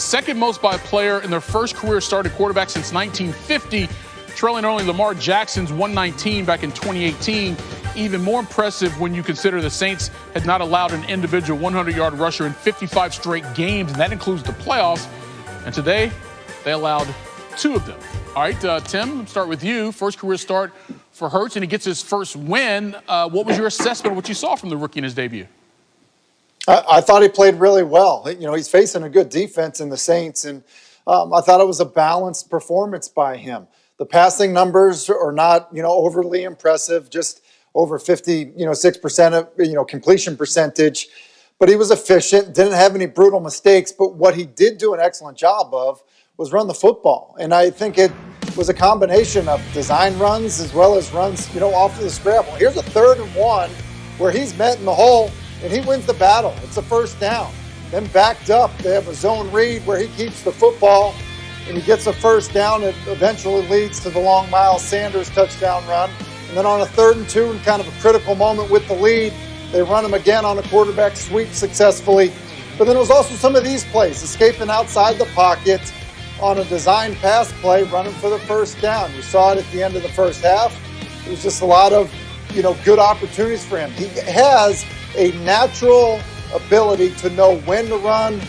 Second most by a player in their first career starting quarterback since 1950, trailing only Lamar Jackson's 119 back in 2018. Even more impressive when you consider the Saints had not allowed an individual 100-yard rusher in 55 straight games, and that includes the playoffs. And today, they allowed 2 of them. All right, Tim, let's start with you. First career start for Hurts, and he gets his first win. What was your assessment of what you saw from the rookie in his debut? I thought he played really well. You know, he's facing a good defense in the Saints, and I thought it was a balanced performance by him. The passing numbers are not, overly impressive, just over 6% of, completion percentage. But he was efficient, didn't have any brutal mistakes. But what he did do an excellent job of was run the football. And I think it was a combination of design runs as well as runs, off of the scramble. Here's a 3rd and 1 where he's met in the hole, and he wins the battle. It's a first down. Then backed up, they have a zone read where he keeps the football, and he gets a first down. It eventually leads to the long Miles Sanders touchdown run. And then on a 3rd and 2, and kind of a critical moment with the lead, they run him again on a quarterback sweep successfully. But then it was also some of these plays, escaping outside the pocket on a design pass play, running for the first down. You saw it at the end of the first half. It was just a lot of, good opportunities for him. He has a natural ability to know when to run,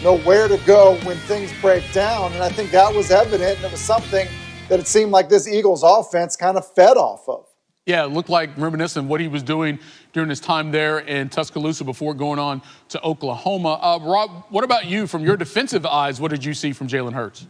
know where to go when things break down. And I think that was evident, and it was something that it seemed like this Eagles offense kind of fed off of. Yeah, it looked like reminiscent of what he was doing during his time there in Tuscaloosa before going on to Oklahoma. Rob, what about you? From your defensive eyes, what did you see from Jalen Hurts?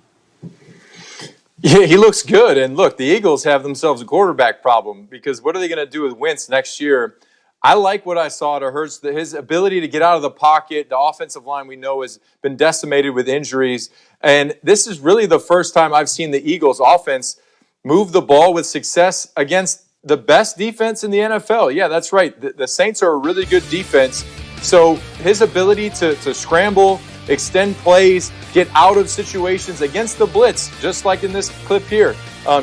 Yeah, he looks good. And look, the Eagles have themselves a quarterback problem, because what are they going to do with Wentz next year? I like what I saw to Hurts, his ability to get out of the pocket. The offensive line we know has been decimated with injuries. And this is really the first time I've seen the Eagles offense move the ball with success against the best defense in the NFL. Yeah, that's right. The Saints are a really good defense. So his ability to scramble, extend plays, get out of situations against the blitz, just like in this clip here,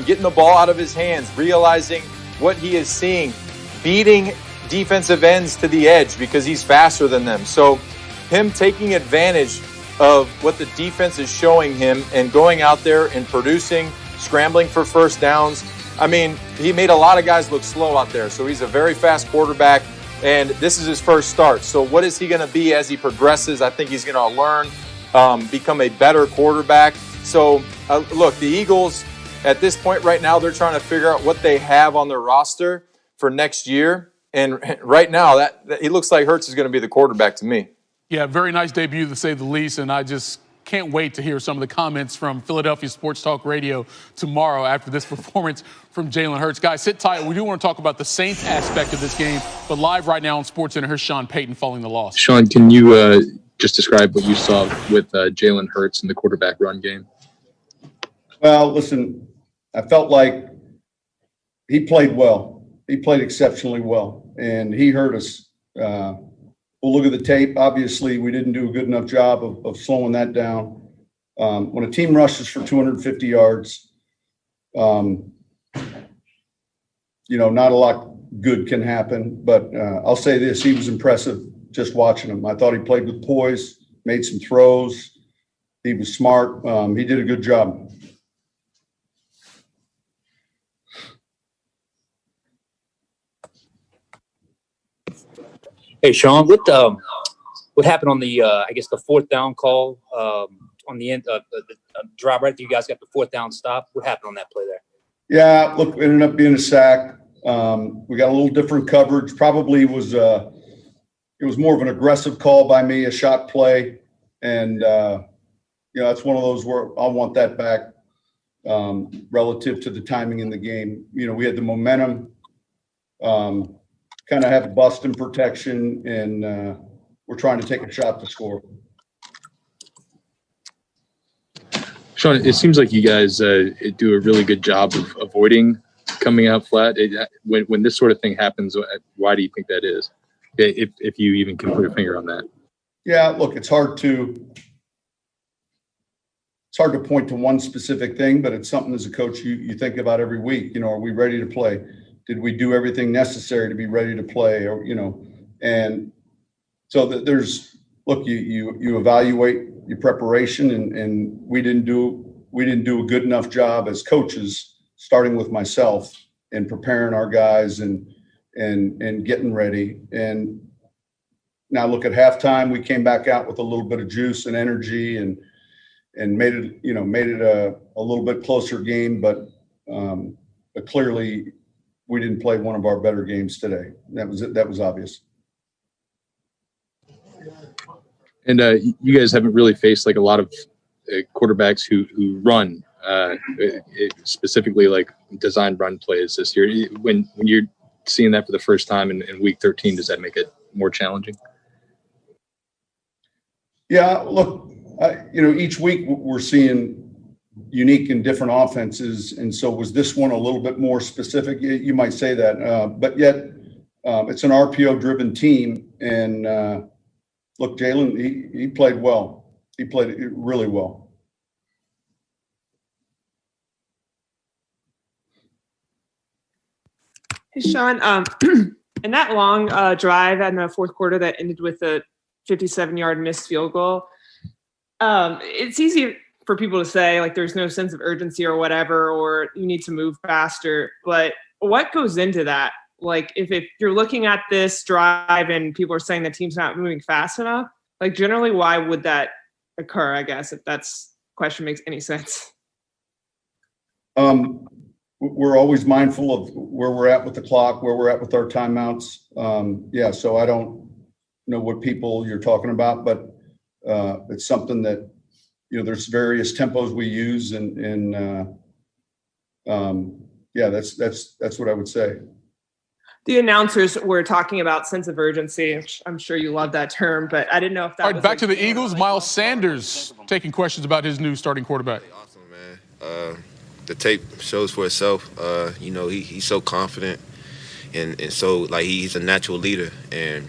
getting the ball out of his hands, realizing what he is seeing, beating defensive ends to the edge because he's faster than them. So him taking advantage of what the defense is showing him and going out there and producing, scrambling for first downs. I mean, he made a lot of guys look slow out there. So he's a very fast quarterback, and this is his first start. So what is he going to be as he progresses? I think he's going to learn, become a better quarterback. So look, the Eagles at this point right now, they're trying to figure out what they have on their roster for next year. And right now, that it looks like Hurts is going to be the quarterback to me. Yeah, very nice debut to say the least, and I just can't wait to hear some of the comments from Philadelphia Sports Talk Radio tomorrow after this performance from Jalen Hurts. Guys, sit tight. We do want to talk about the Saints aspect of this game, but live right now on SportsCenter, here's Sean Payton following the loss. Sean, can you just describe what you saw with Jalen Hurts in the quarterback run game? Well, listen, I felt like he played well. He played exceptionally well, and he hurt us. We'll look at the tape. Obviously, we didn't do a good enough job of slowing that down. When a team rushes for 250 yards, not a lot good can happen. But I'll say this, he was impressive just watching him. I thought he played with poise, made some throws. He was smart. He did a good job. Hey, Sean, what happened on the, the 4th down call on the end of the drive right after you guys got the 4th down stop? What happened on that play there? Yeah, look, it ended up being a sack. We got a little different coverage. Probably it was more of an aggressive call by me, a shot play. And, that's one of those where I'll want that back relative to the timing in the game. We had the momentum. Kind of have bust and protection, and we're trying to take a shot to score. Sean, it seems like you guys do a really good job of avoiding coming out flat. When this sort of thing happens, why do you think that is? If you even can put your finger on that. Yeah, look, it's hard to point to one specific thing, but it's something as a coach you think about every week. Are we ready to play? Did we do everything necessary to be ready to play? And so look, you evaluate your preparation, and we didn't do a good enough job as coaches, starting with myself, in preparing our guys and getting ready. And now look, at halftime, we came back out with a little bit of juice and energy and made it a little bit closer game, but clearly we didn't play one of our better games today. That was obvious. And you guys haven't really faced like a lot of quarterbacks who run, specifically like design run plays this year. When you're seeing that for the first time in week 13, does that make it more challenging? Yeah, look, each week we're seeing unique and different offenses, and so was this one a little bit more specific? You might say that, but yet it's an RPO-driven team, and look, Jalen, he played well. He played really well. Hey, Sean, in that long drive in the fourth quarter that ended with a 57-yard missed field goal, it's easy for people to say, like, there's no sense of urgency or whatever, or you need to move faster. But what goes into that? Like, if you're looking at this drive and people are saying the team's not moving fast enough, like, generally, why would that occur, I guess, if that's question makes any sense? We're always mindful of where we're at with the clock, where we're at with our timeouts. So I don't know what people you're talking about, but it's something that, there's various tempos we use, and that's what I would say. The announcers were talking about sense of urgency, which I'm sure you love that term, but I didn't know if that All right, was back to the Eagles. Miles Sanders taking questions about his new starting quarterback. Awesome, man. The tape shows for itself. He's so confident, and so, like, he's a natural leader, and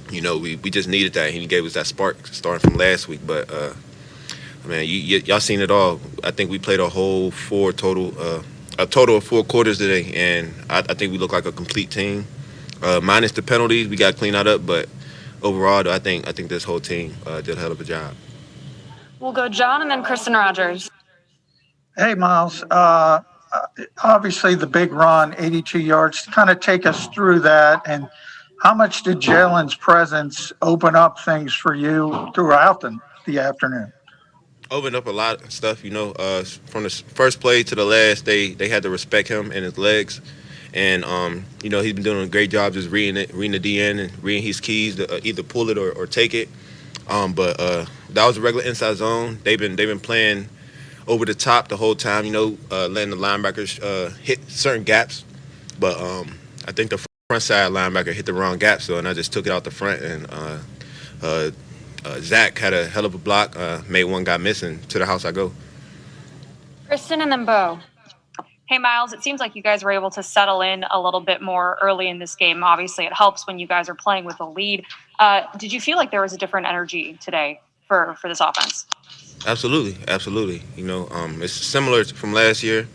we just needed that. He gave us that spark starting from last week. But man, y'all seen it all. I think we played a total of 4 quarters today, and I think we look like a complete team. Minus the penalties, we got to clean that up. But overall, I think this whole team did a hell of a job. We'll go John and then Kristen Rogers. Hey, Miles. Obviously, the big run, 82 yards. Kind of take us through that, and how much did Jalen's presence open up things for you throughout the afternoon? Opened up a lot of stuff, from the first play to the last. They had to respect him and his legs, and he's been doing a great job just reading the DN and reading his keys to either pull it or take it. But that was a regular inside zone. They've been playing over the top the whole time, letting the linebackers hit certain gaps. But I think the front side linebacker hit the wrong gap, and I just took it out the front, and Zach had a hell of a block, made one guy missing. To the house I go. Kristen and then Bo. Hey, Miles, it seems like you guys were able to settle in a little bit more early in this game. Obviously, it helps when you guys are playing with a lead. Did you feel like there was a different energy today for this offense? Absolutely. It's similar from last year.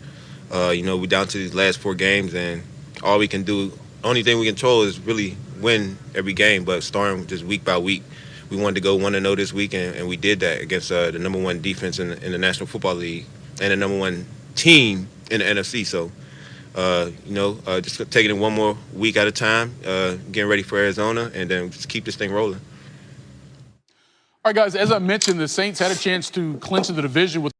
We're down to these last 4 games, and only thing we control is really win every game. But starting just week by week, we wanted to go 1-0 this week, and we did that against the number 1 defense in the National Football League and the number 1 team in the NFC. So, just taking it one more week at a time, getting ready for Arizona, and then just keep this thing rolling. All right, guys, as I mentioned, the Saints had a chance to clinch the division with